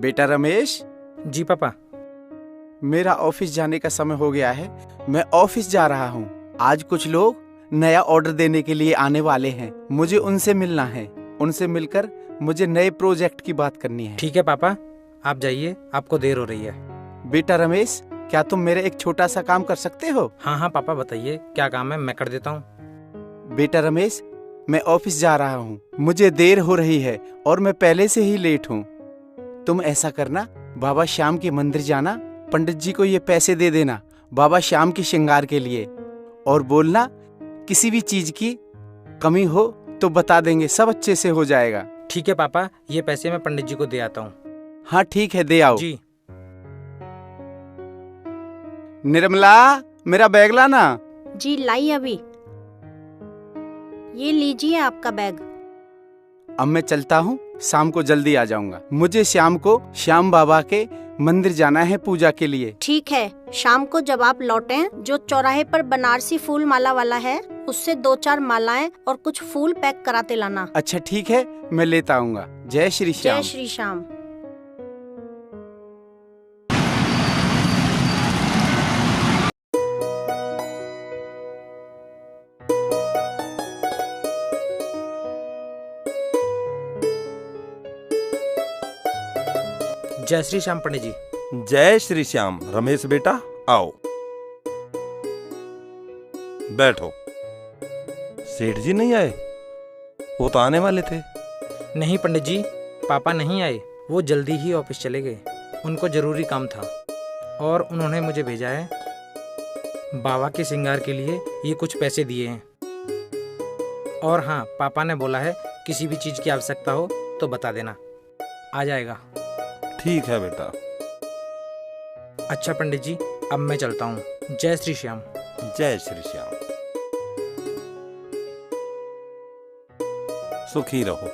बेटा रमेश, जी पापा। मेरा ऑफिस जाने का समय हो गया है। मैं ऑफिस जा रहा हूँ। आज कुछ लोग नया ऑर्डर देने के लिए आने वाले हैं। मुझे उनसे मिलना है। उनसे मिलकर मुझे नए प्रोजेक्ट की बात करनी है। ठीक है पापा, आप जाइए, आपको देर हो रही है। बेटा रमेश, क्या तुम मेरे एक छोटा सा काम कर सकते हो? हाँ हाँ पापा, बताइए क्या काम है, मैं कर देता हूँ। बेटा रमेश, मैं ऑफिस जा रहा हूँ। मुझे देर हो रही है और मैं पहले से ही लेट हूँ। तुम ऐसा करना, बाबा श्याम के मंदिर जाना, पंडित जी को ये पैसे दे देना बाबा श्याम के श्रृंगार के लिए, और बोलना किसी भी चीज की कमी हो तो बता देंगे, सब अच्छे से हो जाएगा। ठीक है पापा, ये पैसे मैं पंडित जी को दे आता हूँ। हाँ ठीक है, दे आओ। जी। निर्मला, मेरा बैग लाना। जी लाई अभी। ये लीजिए आपका बैग। अब मैं चलता हूँ, शाम को जल्दी आ जाऊंगा। मुझे शाम को श्याम बाबा के मंदिर जाना है पूजा के लिए। ठीक है, शाम को जब आप लौटें, जो चौराहे पर बनारसी फूल माला वाला है, उससे 2-4 मालाएं और कुछ फूल पैक कराते लाना। अच्छा ठीक है, मैं लेता आऊंगा। जय श्री श्याम। जय श्री श्याम। जय श्री श्याम पंडित जी। जय श्री श्याम। रमेश बेटा आओ, बैठो। सेठ जी नहीं आए? वो तो आने वाले थे। नहीं पंडित जी, पापा नहीं आए, वो जल्दी ही ऑफिस चले गए। उनको जरूरी काम था और उन्होंने मुझे भेजा है। बाबा के श्रृंगार के लिए ये कुछ पैसे दिए हैं। और हाँ, पापा ने बोला है किसी भी चीज़ की आवश्यकता हो तो बता देना, आ जाएगा। ठीक है बेटा। अच्छा पंडित जी, अब मैं चलता हूँ। जय श्री श्याम। जय श्री श्याम। सुखी रहो।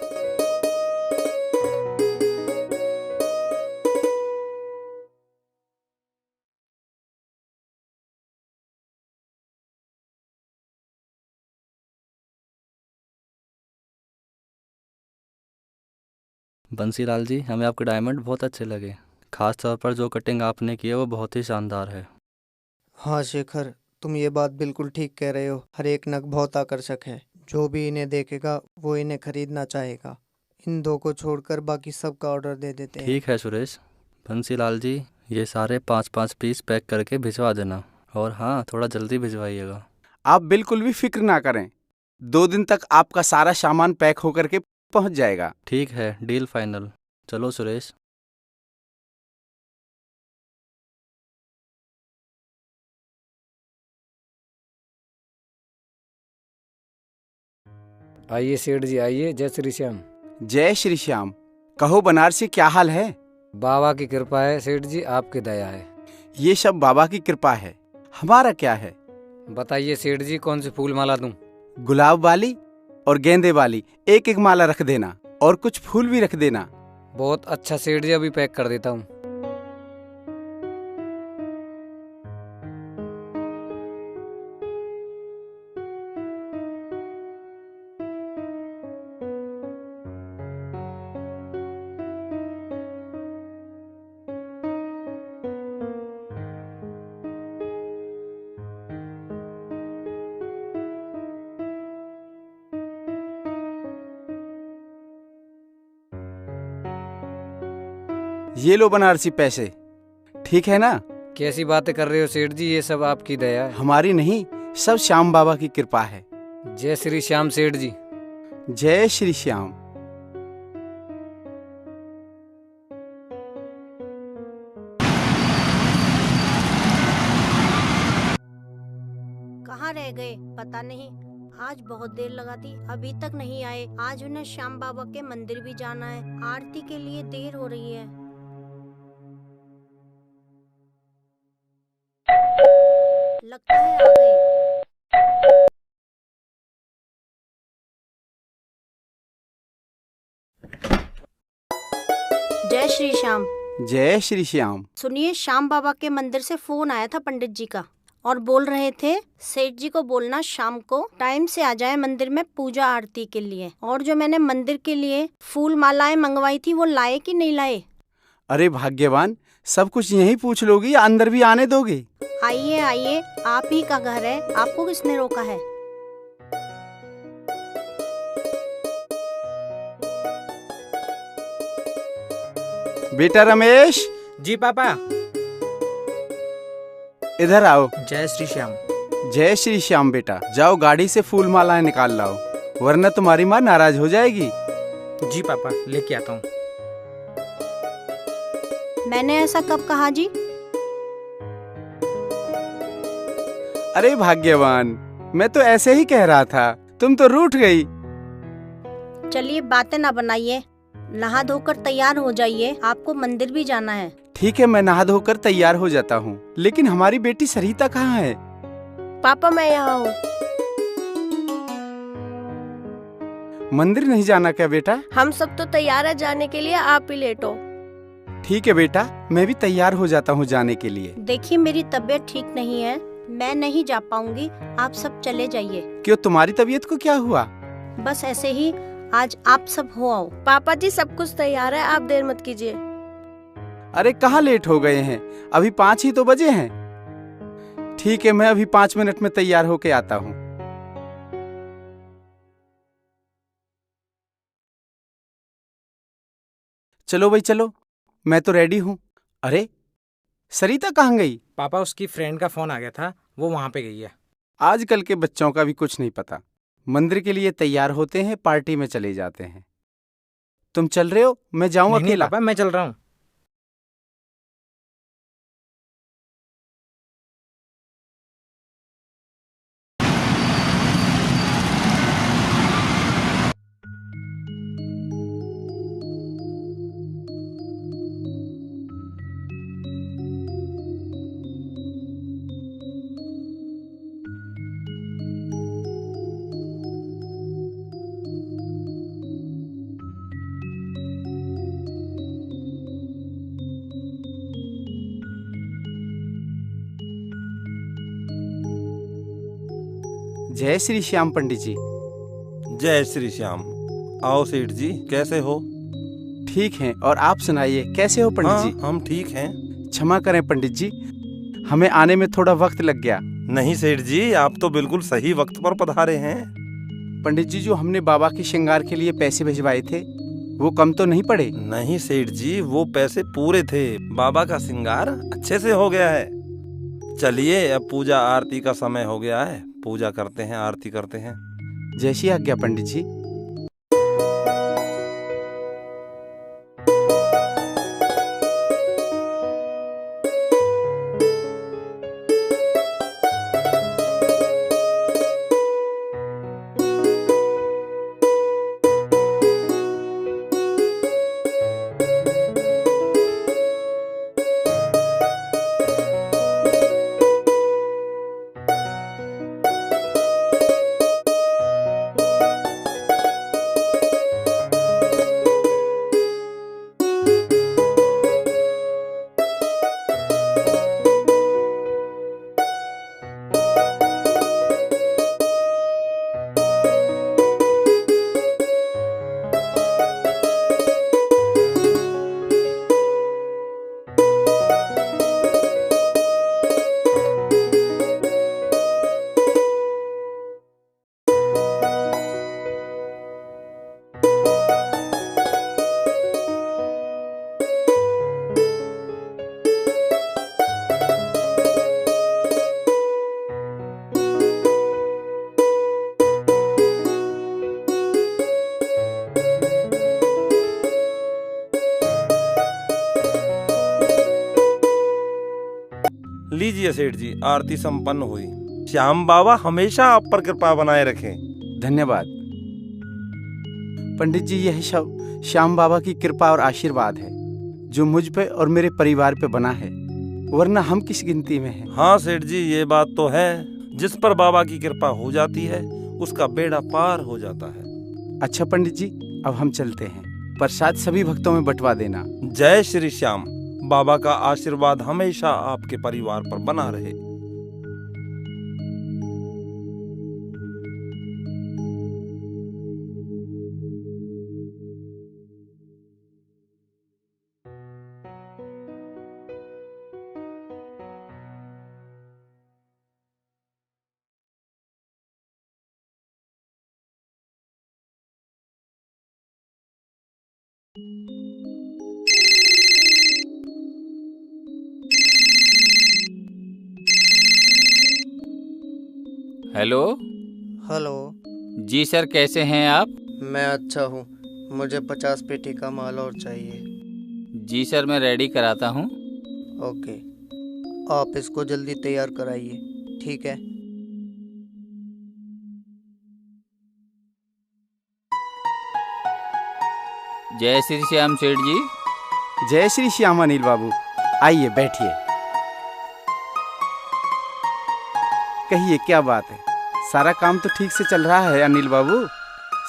बंसीलाल जी, हमें आपके डायमंड बहुत अच्छे लगे। खास तौर पर जो कटिंग आपने की है वो बहुत ही शानदार है। हाँ शेखर, तुम ये बात बिल्कुल ठीक कह रहे हो। हर एक नग बहुत आकर्षक है। जो भी इन्हें देखेगा वो इन्हें खरीदना चाहेगा। इन 2 को छोड़कर बाकी सब का ऑर्डर दे देते हैं। ठीक है सुरेश। बंसीलाल जी, ये सारे 5-5 पीस पैक करके भिजवा देना, और हाँ, थोड़ा जल्दी भिजवाइएगा। आप बिल्कुल भी फिक्र ना करें, 2 दिन तक आपका सारा सामान पैक होकर के पहुंच जाएगा। ठीक है, डील फाइनल। चलो सुरेश। आइए सेठ जी, आइए। जय श्री श्याम। जय श्री श्याम। कहो बनारसी, क्या हाल है? बाबा की कृपा है सेठ जी, आपकी दया है। ये सब बाबा की कृपा है, हमारा क्या है? बताइए सेठ जी, कौन सी फूल माला दूं? गुलाब वाली और गेंदे वाली 1-1 माला रख देना, और कुछ फूल भी रख देना। बहुत अच्छा सेठ जी, अभी पैक कर देता हूँ। ये लो बनारसी पैसे, ठीक है ना? कैसी बातें कर रहे हो सेठ जी, ये सब आपकी दया है। हमारी नहीं, सब श्याम बाबा की कृपा है। जय श्री श्याम सेठ जी। जय श्री श्याम। कहाँ रह गए पता नहीं, आज बहुत देर लगा दी, अभी तक नहीं आए। आज उन्हें श्याम बाबा के मंदिर भी जाना है, आरती के लिए देर हो रही है। लगता है आ गए। जय श्री श्याम। जय श्री श्याम। सुनिए, श्याम बाबा के मंदिर से फोन आया था पंडित जी का, और बोल रहे थे सेठ जी को बोलना शाम को टाइम से आ जाए मंदिर में पूजा आरती के लिए। और जो मैंने मंदिर के लिए फूल मालाएं मंगवाई थी वो लाए कि नहीं लाए? अरे भाग्यवान, सब कुछ यहीं पूछ लोगी या अंदर भी आने दोगे? आइए आइए, आप ही का घर है, आपको किसने रोका है? बेटा रमेश, जी पापा। इधर आओ। जय श्री श्याम। जय श्री श्याम। बेटा जाओ, गाड़ी से फूल मालाएं निकाल लाओ, वरना तुम्हारी माँ नाराज हो जाएगी। जी पापा, लेके आता हूँ। मैंने ऐसा कब कहा जी? अरे भाग्यवान, मैं तो ऐसे ही कह रहा था, तुम तो रूठ गई। चलिए बातें ना बनाइए, नहा धोकर तैयार हो जाइए, आपको मंदिर भी जाना है। ठीक है, मैं नहा धोकर तैयार हो जाता हूँ, लेकिन हमारी बेटी सरिता कहाँ है? पापा मैं यहाँ हूँ। मंदिर नहीं जाना क्या बेटा? हम सब तो तैयार है जाने के लिए, आप ही लेट हो। ठीक है बेटा, मैं भी तैयार हो जाता हूँ जाने के लिए। देखिए मेरी तबीयत ठीक नहीं है, मैं नहीं जा पाऊंगी, आप सब चले जाइए। क्यों, तुम्हारी तबीयत को क्या हुआ? बस ऐसे ही, आज आप सब हो आओ। पापा जी सब कुछ तैयार है, आप देर मत कीजिए। अरे कहाँ लेट हो गए हैं, अभी 5 ही तो बजे हैं। ठीक है, मैं अभी 5 मिनट में तैयार होके आता हूँ। चलो भाई चलो, मैं तो रेडी हूँ। अरे सरिता कहाँ गई? पापा, उसकी फ्रेंड का फोन आ गया था, वो वहाँ पे गई है। आजकल के बच्चों का भी कुछ नहीं पता, मंदिर के लिए तैयार होते हैं, पार्टी में चले जाते हैं। तुम चल रहे हो? मैं जाऊं नहीं अकेला? पापा, मैं चल रहा हूँ। जय श्री श्याम पंडित जी। जय श्री श्याम। आओ सेठ जी, कैसे हो? ठीक हैं, और आप सुनाइए, कैसे हो पंडित जी? हम ठीक हैं। क्षमा करें पंडित जी, हमें आने में थोड़ा वक्त लग गया। नहीं सेठ जी, आप तो बिल्कुल सही वक्त पर पधारे हैं। पंडित जी, जो हमने बाबा के श्रृंगार के लिए पैसे भिजवाए थे, वो कम तो नहीं पड़े? नहीं सेठ जी, वो पैसे पूरे थे। बाबा का श्रृंगार अच्छे से हो गया है। चलिए, अब पूजा आरती का समय हो गया है, पूजा करते हैं, आरती करते हैं। जैसी आज्ञा पंडित जी। लीजिए सेठ जी, आरती संपन्न हुई। श्याम बाबा हमेशा आप पर कृपा बनाए रखें। धन्यवाद पंडित जी, यह सब श्याम बाबा की कृपा और आशीर्वाद है जो मुझ पे और मेरे परिवार पे बना है, वरना हम किस गिनती में हैं। हाँ सेठ जी, ये बात तो है, जिस पर बाबा की कृपा हो जाती है उसका बेड़ा पार हो जाता है। अच्छा पंडित जी, अब हम चलते हैं, प्रसाद सभी भक्तों में बंटवा देना। जय श्री श्याम। बाबा का आशीर्वाद हमेशा आपके परिवार पर बना रहे। हेलो। हेलो। जी सर, कैसे हैं आप? मैं अच्छा हूँ। मुझे 50 पेटी का माल और चाहिए। जी सर, मैं रेडी कराता हूँ। ओके, आप इसको जल्दी तैयार कराइए। ठीक है। जय श्री श्याम सेठ जी। जय श्री श्याम अनिल बाबू, आइए बैठिए। कहिए क्या बात है? सारा काम तो ठीक से चल रहा है अनिल बाबू?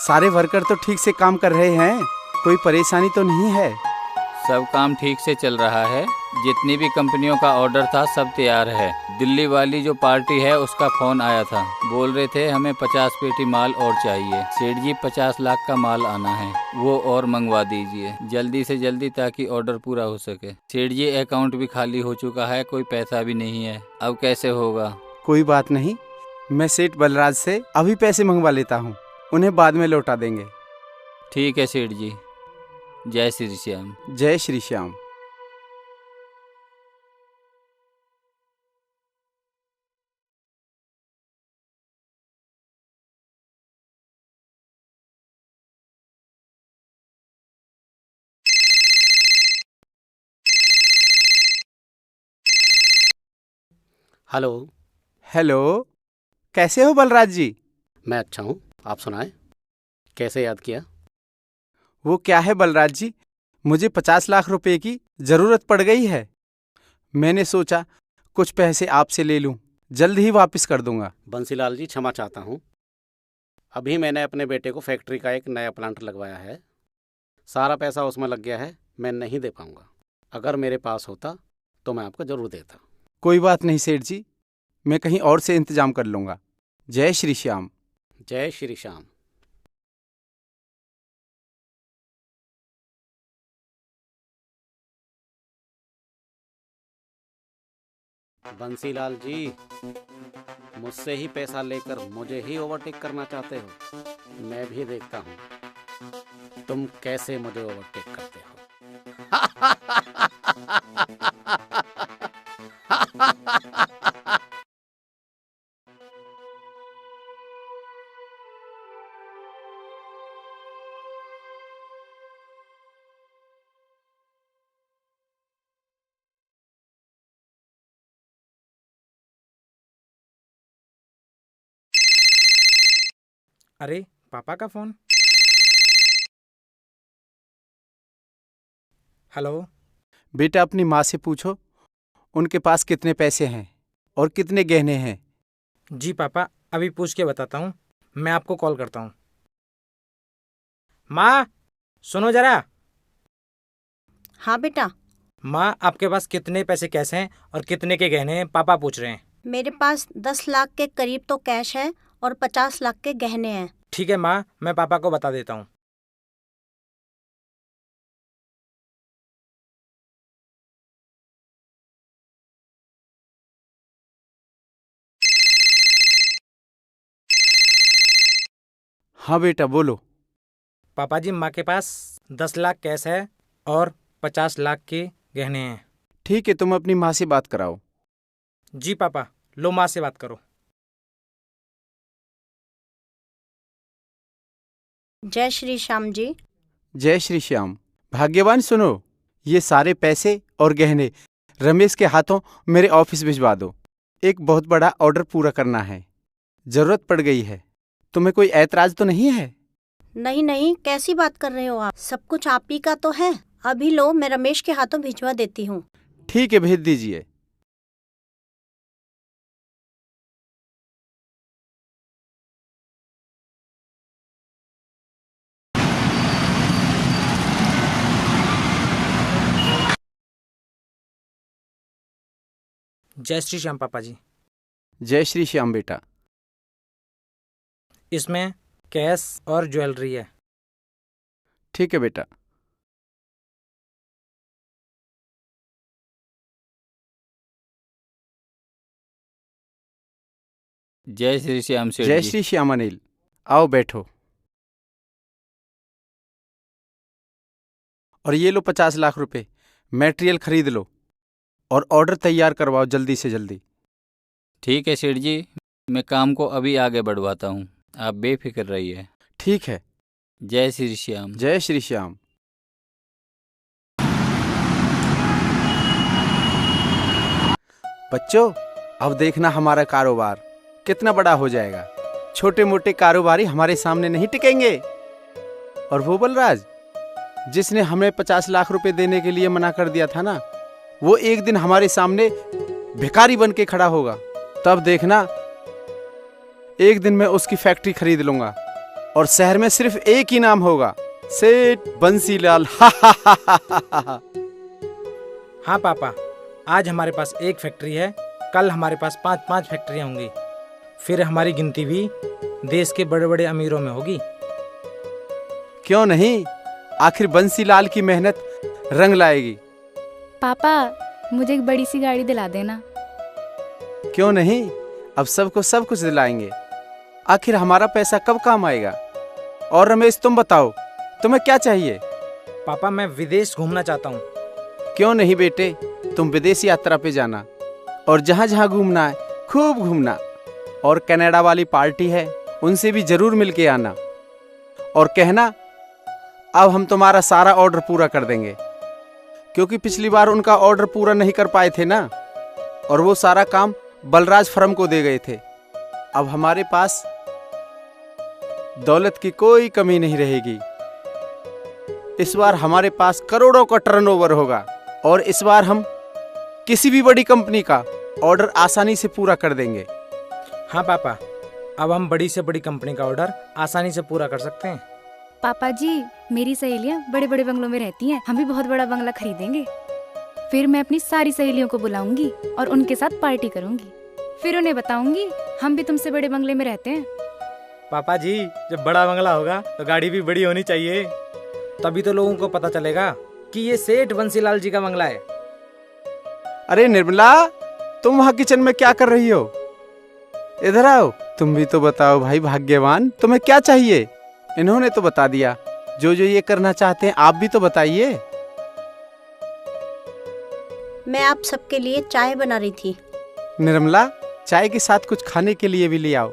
सारे वर्कर तो ठीक से काम कर रहे हैं? कोई परेशानी तो नहीं है? सब काम ठीक से चल रहा है। जितनी भी कंपनियों का ऑर्डर था सब तैयार है। दिल्ली वाली जो पार्टी है उसका फोन आया था, बोल रहे थे हमें 50 पेटी माल और चाहिए। सेठ जी 50 लाख का माल आना है, वो और मंगवा दीजिए जल्दी से जल्दी ताकि ऑर्डर पूरा हो सके। सेठ जी अकाउंट भी खाली हो चुका है, कोई पैसा भी नहीं है, अब कैसे होगा? कोई बात नहीं, मैं सेठ बलराज से अभी पैसे मंगवा लेता हूँ, उन्हें बाद में लौटा देंगे। ठीक है सेठ जी। जय श्री श्याम। जय श्री श्याम। हेलो। हेलो, कैसे हो बलराज जी? मैं अच्छा हूँ, आप सुनाएं, कैसे याद किया? वो क्या है बलराज जी, मुझे 50 लाख रुपए की जरूरत पड़ गई है। मैंने सोचा कुछ पैसे आपसे ले लूं, जल्द ही वापस कर दूंगा। बंसीलाल जी क्षमा चाहता हूँ, अभी मैंने अपने बेटे को फैक्ट्री का एक नया प्लांट लगवाया है, सारा पैसा उसमें लग गया है, मैं नहीं दे पाऊँगा। अगर मेरे पास होता तो मैं आपको ज़रूर देता। कोई बात नहीं सेठ जी, मैं कहीं और से इंतजाम कर लूंगा। जय श्री श्याम। जय श्री श्याम। बंसीलाल जी, मुझसे ही पैसा लेकर मुझे ही ओवरटेक करना चाहते हो? मैं भी देखता हूँ तुम कैसे मुझे ओवरटेक करते हो। अरे पापा का फोन। हेलो। बेटा अपनी माँ से पूछो उनके पास कितने पैसे हैं और कितने गहने हैं। जी पापा, अभी पूछ के बताता हूँ, मैं आपको कॉल करता हूँ। माँ सुनो जरा। हाँ बेटा। माँ, आपके पास कितने पैसे कैश हैं और कितने के गहने हैं? पापा पूछ रहे हैं। मेरे पास 10 लाख के करीब तो कैश है और 50 लाख के गहने हैं। ठीक है माँ, मैं पापा को बता देता हूँ। हाँ बेटा बोलो। पापा जी, माँ के पास 10 लाख कैश है और 50 लाख के गहने हैं। ठीक है, तुम अपनी माँ से बात कराओ। जी पापा, लो माँ से बात करो। जय श्री श्याम जी। जय श्री श्याम। भाग्यवान सुनो, ये सारे पैसे और गहने रमेश के हाथों मेरे ऑफिस भिजवा दो। एक बहुत बड़ा ऑर्डर पूरा करना है, जरूरत पड़ गई है। तुम्हें कोई ऐतराज तो नहीं है? नहीं नहीं, कैसी बात कर रहे हो आप? सब कुछ आप ही का तो है। अभी लो, मैं रमेश के हाथों भिजवा देती हूँ। ठीक है, भेज दीजिए। जय श्री श्याम पापा जी। जय श्री श्याम बेटा। इसमें कैश और ज्वेलरी है। ठीक है बेटा। जय श्री श्याम सेठ जय जी। श्री श्याम अनिल, आओ बैठो। और ये लो 50 लाख रुपए, मटेरियल खरीद लो और ऑर्डर तैयार करवाओ जल्दी से जल्दी। ठीक है सेठ जी, मैं काम को अभी आगे बढ़वाता हूँ, आप बेफिक्र रहिए। ठीक है। जय श्री श्याम। जय श्री श्याम। बच्चों, अब देखना हमारा कारोबार कितना बड़ा हो जाएगा। छोटे मोटे कारोबारी हमारे सामने नहीं टिकेंगे। और वो बलराज, जिसने हमें 50 लाख रुपए देने के लिए मना कर दिया था ना, वो एक दिन हमारे सामने भिखारी बन के खड़ा होगा। तब देखना, एक दिन मैं उसकी फैक्ट्री खरीद लूंगा और शहर में सिर्फ एक ही नाम होगा, सेठ बंसीलाल। हाँ पापा, आज हमारे पास एक फैक्ट्री है, कल हमारे पास 5-5 फैक्ट्रियाँ होंगी। फिर हमारी गिनती भी देश के बड़े बड़े अमीरों में होगी। क्यों नहीं, आखिर बंसीलाल की मेहनत रंग लाएगी। पापा, मुझे एक बड़ी सी गाड़ी दिला देना। क्यों नहीं, अब सबको सब कुछ दिलाएंगे। आखिर हमारा पैसा कब काम आएगा। और रमेश, तुम बताओ, तुम्हें क्या चाहिए। पापा, मैं विदेश घूमना चाहता हूँ। क्यों नहीं बेटे, तुम विदेश यात्रा पे जाना और जहाँ जहाँ घूमना है खूब घूमना। और कनाडा वाली पार्टी है, उनसे भी जरूर मिलके आना और कहना अब हम तुम्हारा सारा ऑर्डर पूरा कर देंगे, क्योंकि पिछली बार उनका ऑर्डर पूरा नहीं कर पाए थे ना, और वो सारा काम बलराज फर्म को दे गए थे। अब हमारे पास दौलत की कोई कमी नहीं रहेगी। इस बार हमारे पास करोड़ों का टर्नओवर होगा और इस बार हम किसी भी बड़ी कंपनी का ऑर्डर आसानी से पूरा कर देंगे। हाँ पापा, अब हम बड़ी से बड़ी कंपनी का ऑर्डर आसानी से पूरा कर सकते हैं। पापा जी, मेरी सहेलियाँ बड़े बड़े बंगलों में रहती हैं, हम भी बहुत बड़ा बंगला खरीदेंगे। फिर मैं अपनी सारी सहेलियों को बुलाऊंगी और उनके साथ पार्टी करूंगी। फिर उन्हें बताऊंगी हम भी तुमसे बड़े बंगले में रहते हैं। पापा जी, जब बड़ा बंगला होगा तो गाड़ी भी बड़ी होनी चाहिए, तभी तो लोगों को पता चलेगा कि ये सेठ बंसीलाल जी का बंगला है। अरे निर्मला, तुम वहाँ किचन में क्या कर रही हो? इधर आओ, तुम भी तो बताओ भाई भाग्यवान, तुम्हें क्या चाहिए? इन्होंने तो बता दिया, जो जो ये करना चाहते हैं आप भी तो बताइए। मैं आप सबके लिए चाय बना रही थी। निर्मला, चाय के साथ कुछ खाने के लिए भी ले आओ,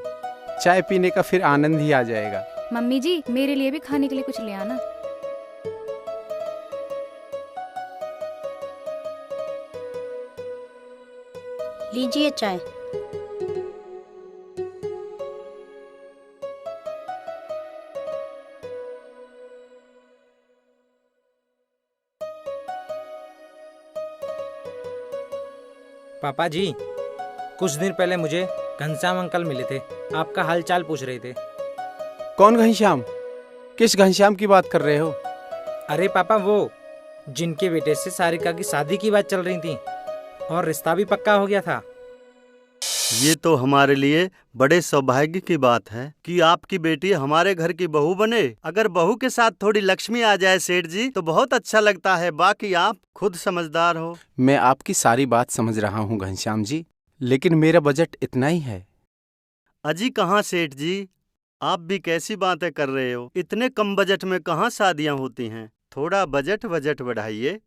चाय पीने का फिर आनंद ही आ जाएगा। मम्मी जी, मेरे लिए भी खाने के लिए कुछ ले आना। लीजिए चाय। पापा जी, कुछ दिन पहले मुझे घनश्याम अंकल मिले थे, आपका हालचाल पूछ रहे थे। कौन घनश्याम? किस घनश्याम की बात कर रहे हो? अरे पापा, वो जिनके बेटे से सारिका की शादी की बात चल रही थी और रिश्ता भी पक्का हो गया था। ये तो हमारे लिए बड़े सौभाग्य की बात है कि आपकी बेटी हमारे घर की बहू बने। अगर बहू के साथ थोड़ी लक्ष्मी आ जाए सेठ जी तो बहुत अच्छा लगता है। बाकी आप खुद समझदार हो। मैं आपकी सारी बात समझ रहा हूँ घनश्याम जी, लेकिन मेरा बजट इतना ही है। अजी कहाँ सेठ जी, आप भी कैसी बातें कर रहे हो? इतने कम बजट में कहाँ शादियाँ होती हैं? थोड़ा बजट बढ़ाइए।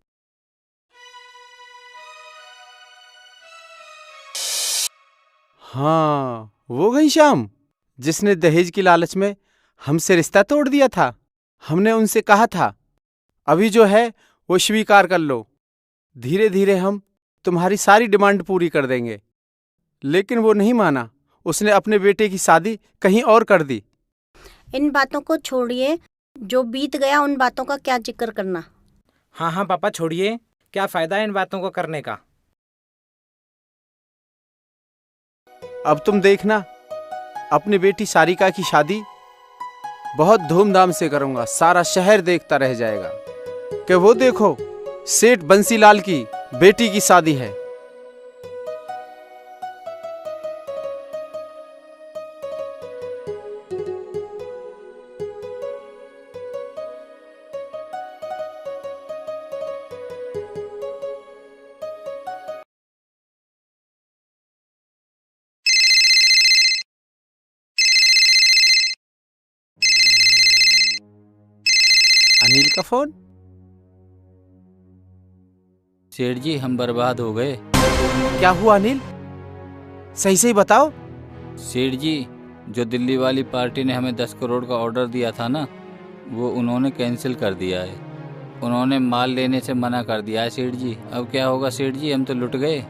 हाँ, वो घनश्याम जिसने दहेज की लालच में हमसे रिश्ता तोड़ दिया था। हमने उनसे कहा था अभी जो है वो स्वीकार कर लो, धीरे धीरे हम तुम्हारी सारी डिमांड पूरी कर देंगे। लेकिन वो नहीं माना, उसने अपने बेटे की शादी कहीं और कर दी। इन बातों को छोड़िए, जो बीत गया उन बातों का क्या जिक्र करना। हाँ हाँ पापा, छोड़िए, क्या फायदा है इन बातों को करने का। अब तुम देखना, अपनी बेटी सारिका की शादी बहुत धूमधाम से करूंगा, सारा शहर देखता रह जाएगा कि वो देखो सेठ बंसीलाल की बेटी की शादी है। अनिल का फोन। सेठ जी हम बर्बाद हो गए। क्या हुआ अनिल, सही सही बताओ। सेठ जी, जो दिल्ली वाली पार्टी ने हमें 10 करोड़ का ऑर्डर दिया था ना, वो उन्होंने कैंसिल कर दिया है। उन्होंने माल लेने से मना कर दिया है सेठ जी। अब क्या होगा सेठ जी, हम तो लुट गए,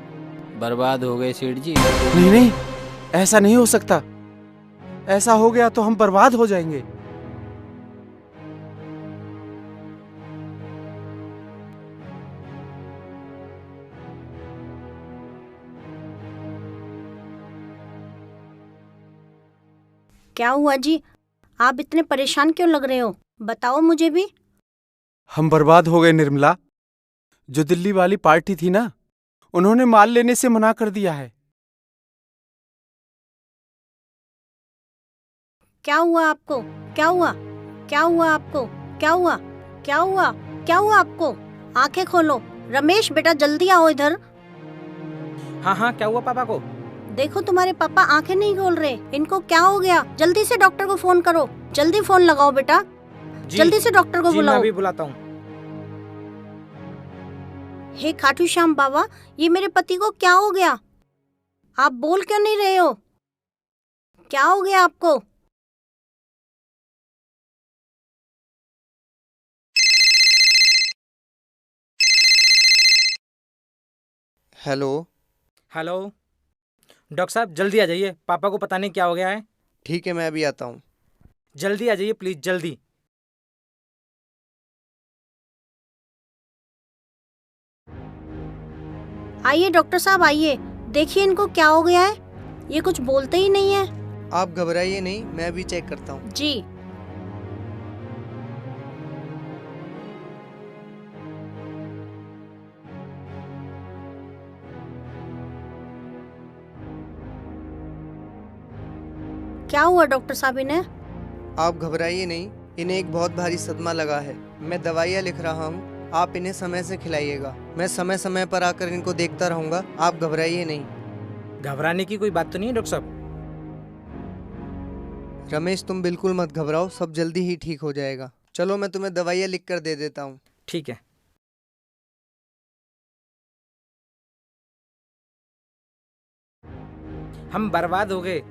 बर्बाद हो गए सेठ जी। नहीं नहीं, ऐसा नहीं हो सकता। ऐसा हो गया तो हम बर्बाद हो जाएंगे। क्या हुआ जी, आप इतने परेशान क्यों लग रहे हो? बताओ मुझे भी। हम बर्बाद हो गए निर्मला। जो दिल्ली वाली पार्टी थी ना, उन्होंने माल लेने से मना कर दिया है। क्या हुआ आपको? क्या हुआ? क्या हुआ आपको? क्या हुआ? क्या हुआ? क्या हुआ आपको? आंखें खोलो। रमेश बेटा जल्दी आओ इधर। हाँ हाँ, क्या हुआ पापा को? देखो तुम्हारे पापा आंखें नहीं खोल रहे। इनको क्या हो गया? जल्दी से डॉक्टर को फोन करो। जल्दी फोन लगाओ बेटा, जल्दी से डॉक्टर को बुलाओ। मैं भी बुलाता हूँ। हे खाटू श्याम बाबा, ये मेरे पति को क्या हो गया? आप बोल क्यों नहीं रहे हो? क्या हो गया आपको? हेलो। हेलो डॉक्टर साहब, जल्दी आ जाइए, पापा को पता नहीं क्या हो गया है। ठीक है, मैं अभी आता हूँ। जल्दी आ जाइए प्लीज, जल्दी। आइए डॉक्टर साहब आइए, देखिए इनको क्या हो गया है। ये कुछ बोलते ही नहीं है। आप घबराइए नहीं, मैं अभी चेक करता हूँ। जी। क्या हुआ डॉक्टर साहब इन्हें? आप घबराइए नहीं, इन्हें एक बहुत भारी सदमा लगा है। मैं दवाइयाँ लिख रहा हूँ, आप इन्हें समय से खिलाइएगा। मैं समय समय पर आकर इनको देखता रहूंगा, आप घबराइए नहीं। घबराने की कोई बात तो नहीं है डॉक्टर साहब। रमेश तुम बिल्कुल मत घबराओ, सब जल्दी ही ठीक हो जाएगा। चलो मैं तुम्हें दवाइयाँ लिख कर दे देता हूँ। ठीक है। हम बर्बाद हो गए,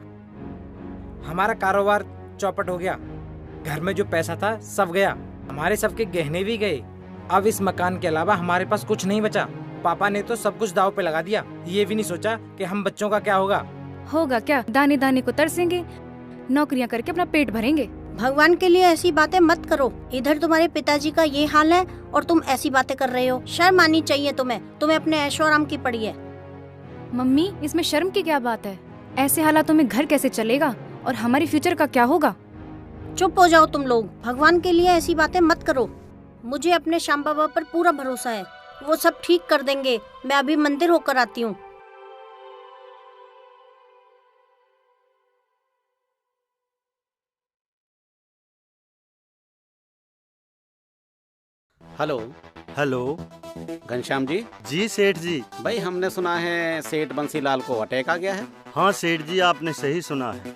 हमारा कारोबार चौपट हो गया, घर में जो पैसा था सब गया, हमारे सबके गहने भी गए। अब इस मकान के अलावा हमारे पास कुछ नहीं बचा। पापा ने तो सब कुछ दांव पे लगा दिया, ये भी नहीं सोचा कि हम बच्चों का क्या होगा। होगा क्या, दाने दाने को तरसेंगे, नौकरियां करके अपना पेट भरेंगे। भगवान के लिए ऐसी बातें मत करो। इधर तुम्हारे पिताजी का ये हाल है और तुम ऐसी बातें कर रहे हो। शर्म आनी चाहिए तुम्हें अपने ऐशो आराम की पड़ी है। मम्मी, इसमें शर्म की क्या बात है? ऐसे हालातों में घर कैसे चलेगा और हमारे फ्यूचर का क्या होगा? चुप हो जाओ तुम लोग, भगवान के लिए ऐसी बातें मत करो। मुझे अपने श्याम बाबा पर पूरा भरोसा है, वो सब ठीक कर देंगे। मैं अभी मंदिर होकर आती हूँ। हेलो। हेलो। घनश्याम जी। जी सेठ जी। भाई हमने सुना है सेठ बंसीलाल को अटैक आ गया है। हाँ सेठ जी, आपने सही सुना है।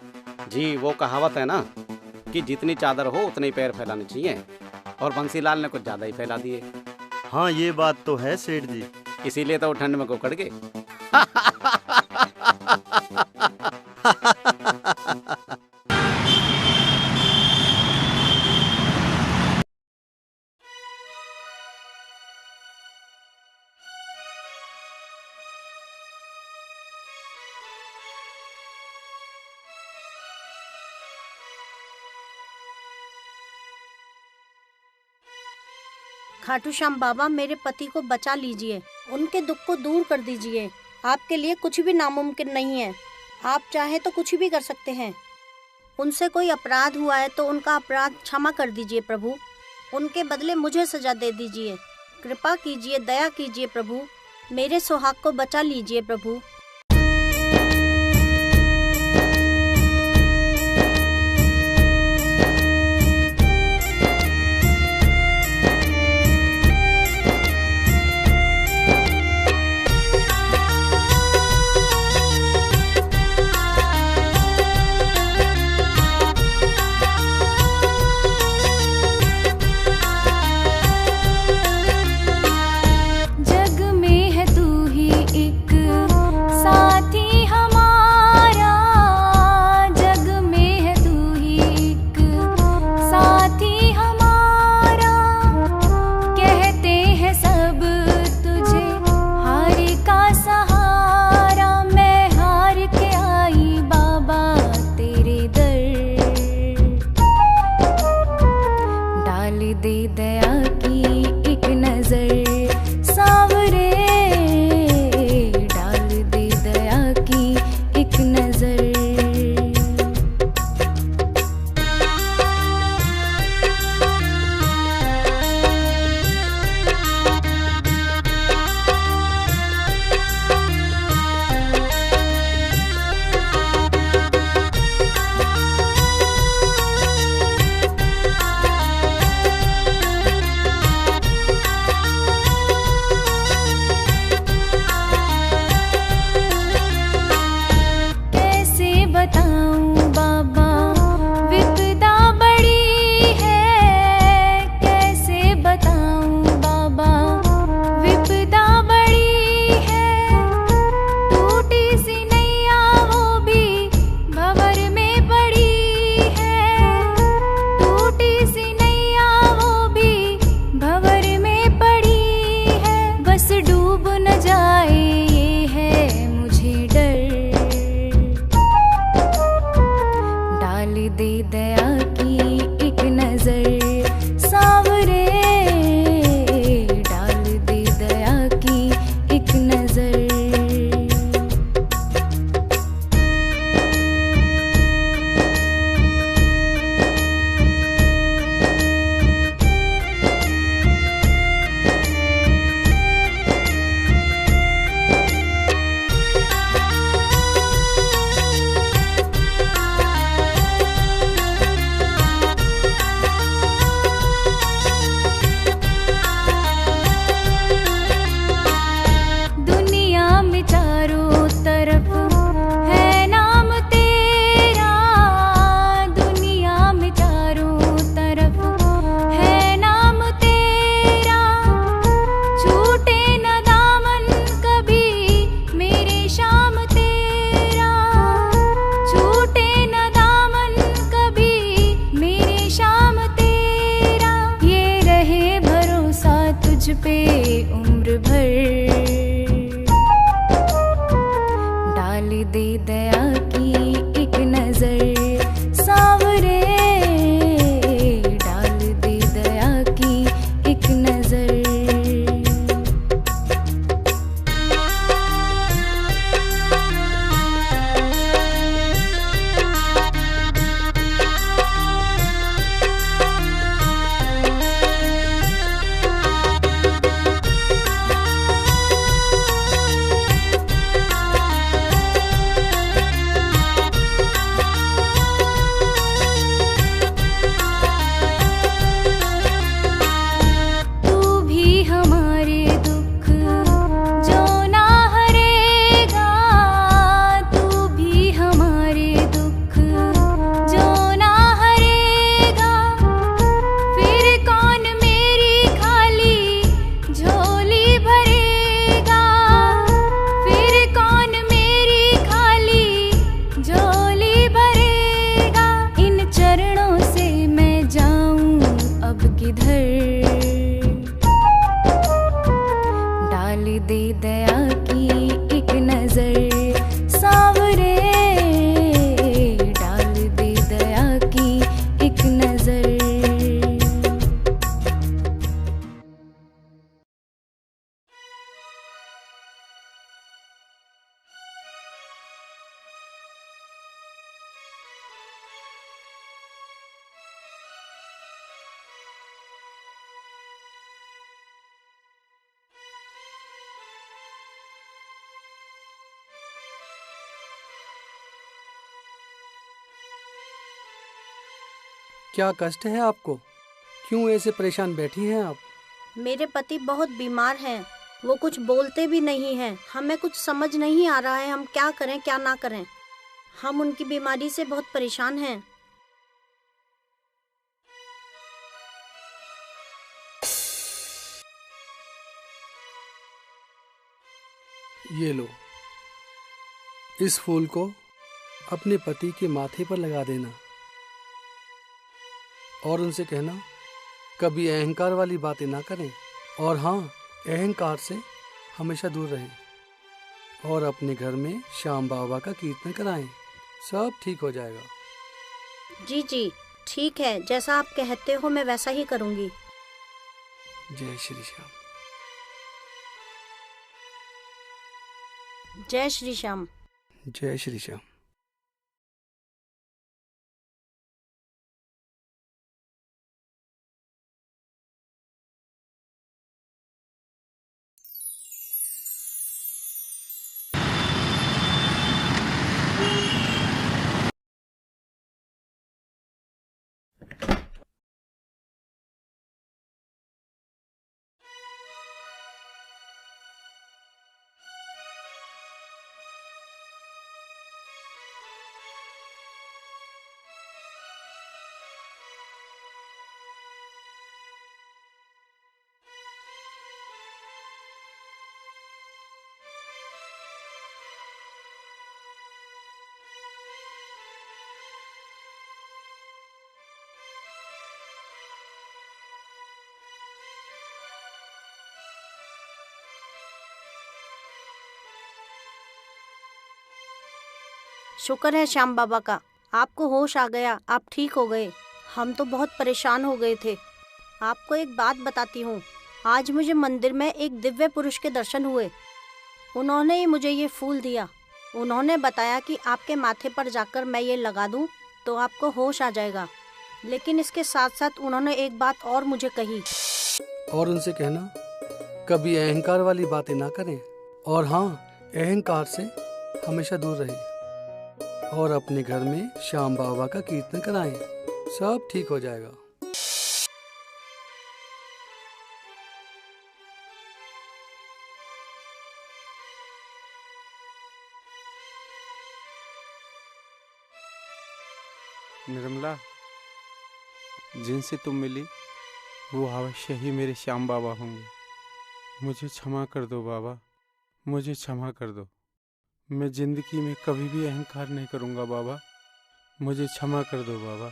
जी, वो कहावत है ना कि जितनी चादर हो उतने ही पैर फैलाने चाहिए, और बंसीलाल ने कुछ ज्यादा ही फैला दिए। हाँ ये बात तो है सेठ जी। इसीलिए तो वो ठंड में कुकड़ गए। खाटू श्याम बाबा, मेरे पति को बचा लीजिए, उनके दुख को दूर कर दीजिए। आपके लिए कुछ भी नामुमकिन नहीं है। आप चाहे तो कुछ भी कर सकते हैं। उनसे कोई अपराध हुआ है तो उनका अपराध क्षमा कर दीजिए प्रभु। उनके बदले मुझे सजा दे दीजिए। कृपा कीजिए, दया कीजिए प्रभु। मेरे सुहाग को बचा लीजिए प्रभु। जग में उम्र भर। डाल दे दया की एक नजर सांवरे, डाल दे दया की एक नजर। डाल दे दया की एक नजर सांवरे, डाल दे दया की एक नजर। क्या कष्ट है आपको? क्यों ऐसे परेशान बैठी हैं आप? मेरे पति बहुत बीमार हैं, वो कुछ बोलते भी नहीं हैं। हमें कुछ समझ नहीं आ रहा है, हम क्या करें क्या ना करें। हम उनकी बीमारी से बहुत परेशान हैं। ये लो, इस फूल को अपने पति के माथे पर लगा देना और उनसे कहना कभी अहंकार वाली बातें ना करें, और हाँ, अहंकार से हमेशा दूर रहें और अपने घर में श्याम बाबा का कीर्तन कराएं। सब ठीक हो जाएगा। जी जी ठीक है, जैसा आप कहते हो मैं वैसा ही करूँगी। जय श्री श्याम। जय श्री श्याम। जय श्री श्याम। शुक्र है श्याम बाबा का, आपको होश आ गया, आप ठीक हो गए। हम तो बहुत परेशान हो गए थे। आपको एक बात बताती हूँ, आज मुझे मंदिर में एक दिव्य पुरुष के दर्शन हुए। उन्होंने ही मुझे ये फूल दिया। उन्होंने बताया कि आपके माथे पर जाकर मैं ये लगा दूँ तो आपको होश आ जाएगा। लेकिन इसके साथ साथ उन्होंने एक बात और मुझे कही। और उनसे कहना कभी अहंकार वाली बातें ना करें, और हाँ, अहंकार से हमेशा दूर रहें और अपने घर में श्याम बाबा का कीर्तन कराएं। सब ठीक हो जाएगा। निर्मला, जिनसे तुम मिली वो अवश्य ही मेरे श्याम बाबा होंगे। मुझे क्षमा कर दो बाबा, मुझे क्षमा कर दो। मैं जिंदगी में कभी भी अहंकार नहीं करूंगा बाबा, मुझे क्षमा कर दो बाबा।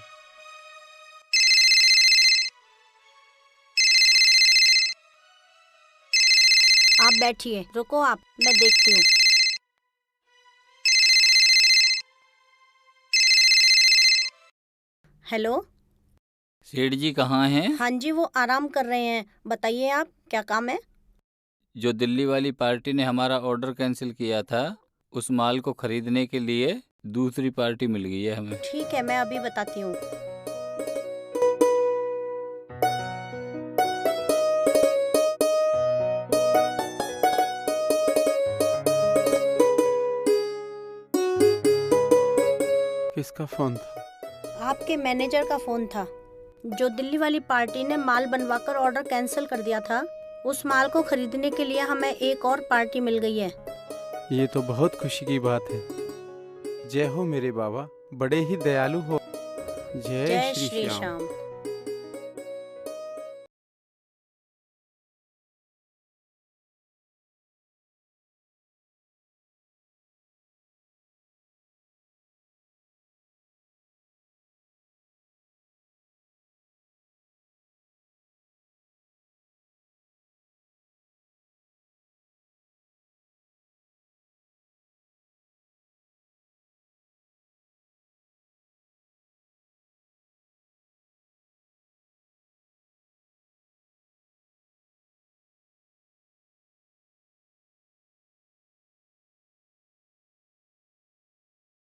आप बैठिए, रुको आप, मैं देखती हूँ। हेलो सेठ जी कहाँ हैं? हाँ जी, वो आराम कर रहे हैं। बताइए आप, क्या काम है? जो दिल्ली वाली पार्टी ने हमारा ऑर्डर कैंसिल किया था, उस माल को खरीदने के लिए दूसरी पार्टी मिल गई है हमें। ठीक है, मैं अभी बताती हूँ। किसका फोन था? आपके मैनेजर का फोन था। जो दिल्ली वाली पार्टी ने माल बनवाकर ऑर्डर कैंसिल कर दिया था, उस माल को खरीदने के लिए हमें एक और पार्टी मिल गई है। ये तो बहुत खुशी की बात है। जय हो मेरे बाबा, बड़े ही दयालु हो। जय जय श्री श्री श्याम। श्याम।